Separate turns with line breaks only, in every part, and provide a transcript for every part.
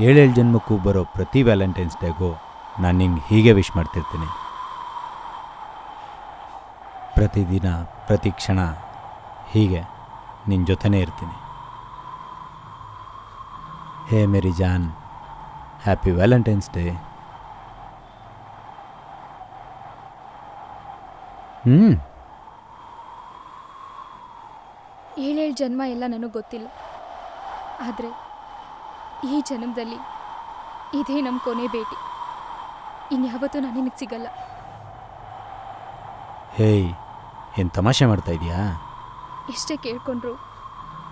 ಏಳೇಳು ಜನ್ಮಕ್ಕೂ ಬರೋ ಪ್ರತಿ ವ್ಯಾಲೆಂಟೈನ್ಸ್ ಡೇಗೂ ನಾನು ನಿಂಗೆ ಹೀಗೆ ವಿಶ್ ಮಾಡ್ತಿರ್ತೀನಿ. ಪ್ರತಿದಿನ ಪ್ರತಿ ಕ್ಷಣ ಹೀಗೆ ನಿನ್ನ ಜೊತೆನೇ ಇರ್ತೀನಿ. ಹೇ ಮೇರಿ ಜಾನ್, ಹ್ಯಾಪಿ ವ್ಯಾಲೆಂಟೈನ್ಸ್ ಡೇ.
ಏಳೇಳು ಜನ್ಮ ಎಲ್ಲ ನನಗೆ ಗೊತ್ತಿಲ್ಲ, ಆದರೆ ಈ ಜನ್ಮದಲ್ಲಿ ಇದೇ ನಮ್ಮ ಕೊನೆ ಭೇಟಿ. ಇನ್ಯಾವತ್ತೂ ನಾನು ನಿನಗೆ ಸಿಗಲ್ಲ.
ಹೇಯ್, ಏನು ತಮಾಷೆ ಮಾಡ್ತಾ ಇದೀಯಾ?
ಎಷ್ಟೇ ಕೇಳ್ಕೊಂಡ್ರು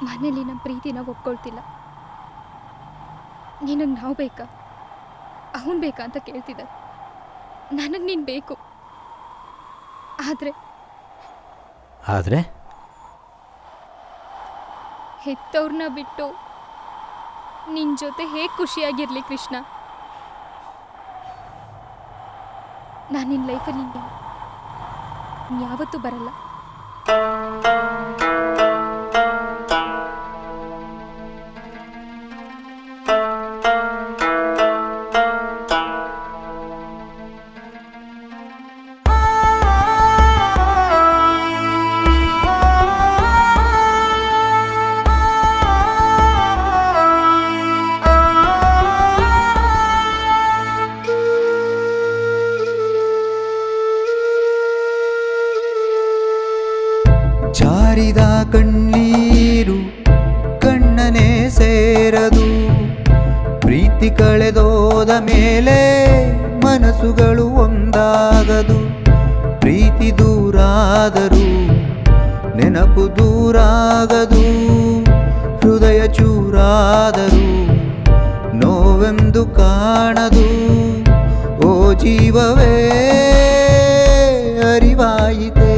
ಮನೇಲಿ ನಮ್ಮ ಪ್ರೀತಿನ ಒಪ್ಕೊಳ್ತಿಲ್ಲ. ನಿನಗೆ ನಾವು ಬೇಕಾ, ಅವನು ಬೇಕಾ ಅಂತ ಕೇಳ್ತಿದ್ದಾರೆ. ನನಗೆ ನೀನು ಬೇಕು. ಆದರೆ ಹೆತ್ತವ್ರನ್ನ ಬಿಟ್ಟು ನಿನ್ನ ಜೊತೆ ಹೇಗೆ ಖುಷಿಯಾಗಿರಲಿ ಕೃಷ್ಣ? ನಾನು ನಿನ್ನ ಲೈಫಲ್ಲಿ ಯಾವತ್ತೂ ಬರಲ್ಲ.
ಜಾರಿದ ಕಣ್ಣೀರು ಕಣ್ಣನೇ ಸೇರದು, ಪ್ರೀತಿ ಕಳೆದೋದ ಮೇಲೆ ಮನಸ್ಸುಗಳು ಒಂದಾಗದು. ಪ್ರೀತಿ ದೂರಾದರೂ ನೆನಪು ದೂರಾಗದು, ಹೃದಯ ಚೂರಾದರೂ ನೋವೆಂದು ಕಾಣದು. ಓ ಜೀವವೇ ಅರಿವಾಯಿತೆ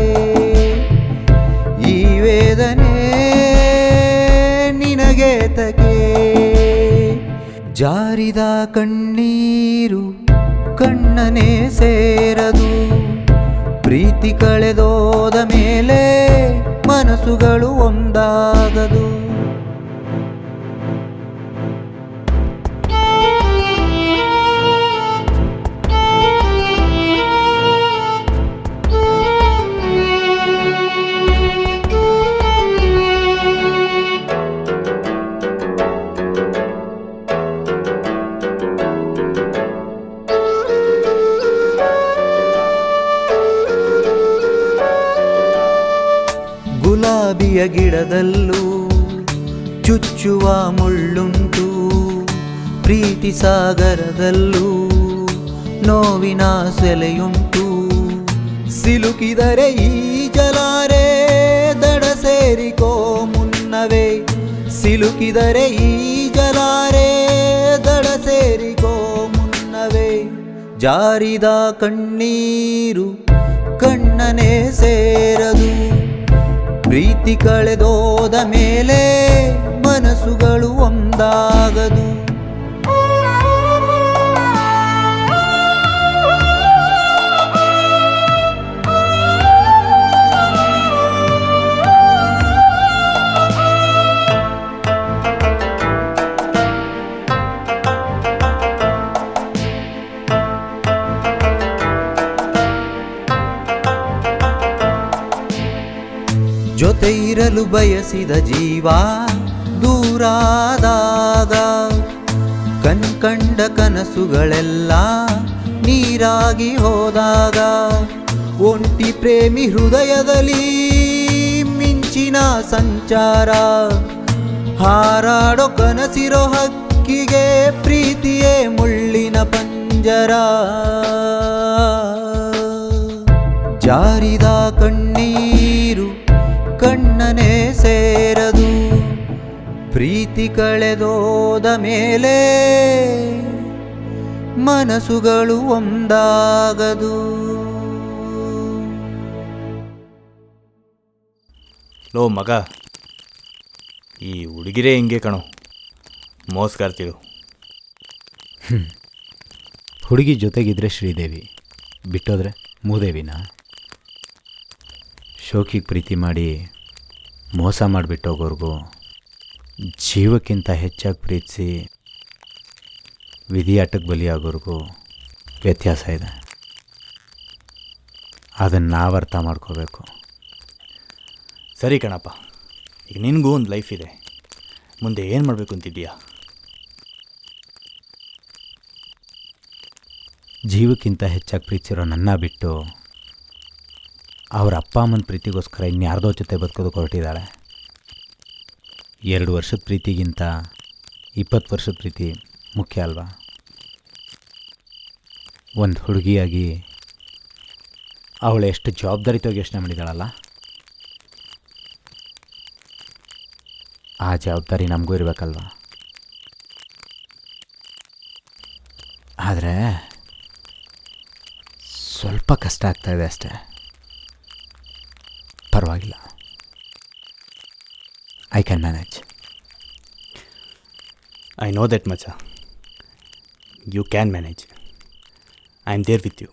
ಈ ವೇದನೆ ನಿನಗೆ ತಕೆ. ಜಾರಿದ ಕಣ್ಣೀರು ಕಣ್ಣನೇ ಸೇರದು, ಪ್ರೀತಿ ಕಳೆದೋದ ಮೇಲೆ ಮನಸ್ಸುಗಳು ಒಂದಾಗದು. ಗುಲಾಬಿಯ ಗಿಡದಲ್ಲೂ ಚುಚ್ಚುವ ಮುಳ್ಳುಂಟು, ಪ್ರೀತಿ ಸಾಗರದಲ್ಲೂ ನೋವಿನ ಸೆಲೆಯುಂಟು. ಸಿಲುಕಿದರೆ ಈಜಲಾರೆ ದಡ ಸೇರಿಕೋ ಮುನ್ನವೇ, ಸಿಲುಕಿದರೆ ಈಜಲಾರೆ ದಡ ಸೇರಿಕೋ ಮುನ್ನವೇ. ಜಾರಿದ ಕಣ್ಣೀರು ಕಣ್ಣನೇ ಸೇರದು, ಪ್ರೀತಿ ಕಳೆದೋದ ಮೇಲೆ ಮನಸ್ಸುಗಳು ಒಂದಾಗದು. ಜೊತೆ ಇರಲು ಬಯಸಿದ ಜೀವ ದೂರಾದಾಗ, ಕಣ್ಕಂಡ ಕನಸುಗಳೆಲ್ಲ ನೀರಾಗಿ ಹೋದಾಗ, ಒಂಟಿ ಪ್ರೇಮಿ ಹೃದಯದಲ್ಲಿ ಮಿಂಚಿನ ಸಂಚಾರ, ಹಾರಾಡೋ ಕನಸಿರೋ ಹಕ್ಕಿಗೆ ಪ್ರೀತಿಯೇ ಮುಳ್ಳಿನ ಪಂಜರ. ಜಾರಿದ ಕಣ್ಣೀರು ಕಣ್ಣನೇ ಸೇರದು, ಪ್ರೀತಿ ಕಳೆದೋದ ಮೇಲೆ ಮನಸ್ಸುಗಳು ಒಂದಾಗದು.
ಲೋ ಮಗ, ಈ ಹುಡುಗಿರೇ ಹಿಂಗೆ ಕಣೋ, ಮೋಸ್ಗಾರ್ತಿರು.
ಹುಡುಗಿ ಜೊತೆಗಿದ್ರೆ ಶ್ರೀದೇವಿ, ಬಿಟ್ಟೋದ್ರೆ ಮೂದೇವಿನ? ಶೋಕಿಗೆ ಪ್ರೀತಿ ಮಾಡಿ ಮೋಸ ಮಾಡಿಬಿಟ್ಟೋಗೋರ್ಗೂ ಜೀವಕ್ಕಿಂತ ಹೆಚ್ಚಾಗಿ ಪ್ರೀತಿಸಿ ವಿಧಿಯಾಟಕ್ಕೆ ಬಲಿಯಾಗೋರ್ಗೂ ವ್ಯತ್ಯಾಸ ಇದೆ. ಅದನ್ನು ನಾವು ಅರ್ಥ ಮಾಡ್ಕೋಬೇಕು.
ಸರಿ ಕಣಪ್ಪ, ಈಗ ನಿನಗೂ ಒಂದು ಲೈಫ್ ಇದೆ. ಮುಂದೆ ಏನು ಮಾಡಬೇಕು ಅಂತಿದ್ದೀಯಾ?
ಜೀವಕ್ಕಿಂತ ಹೆಚ್ಚಾಗಿ ಪ್ರೀತಿಸಿರೋ ನನ್ನ ಬಿಟ್ಟು ಅವ್ರ ಅಪ್ಪ ಅಮ್ಮನ ಪ್ರೀತಿಗೋಸ್ಕರ ಇನ್ಯಾರ್ದೋ ಜೊತೆ ಬದುಕೋದಕ್ಕೆ ಹೊರಟಿದ್ದಾಳೆ. 2 ವರ್ಷದ ಪ್ರೀತಿಗಿಂತ 20 ವರ್ಷದ ಪ್ರೀತಿ ಮುಖ್ಯ ಅಲ್ವಾ? ಒಂದು ಹುಡುಗಿಯಾಗಿ ಅವಳು ಎಷ್ಟು ಜವಾಬ್ದಾರಿತವಾಗಿ ಯೋಚನೆ ಮಾಡಿದಾಳಲ್ಲ, ಆ ಜವಾಬ್ದಾರಿ ನಮಗೂ ಇರಬೇಕಲ್ವ? ಆದರೆ ಸ್ವಲ್ಪ ಕಷ್ಟ ಆಗ್ತಾಯಿದೆ ಅಷ್ಟೇ. ಪರವಾಗಿಲ್ಲ, I can manage.
I know that much. You can manage. I am there with you.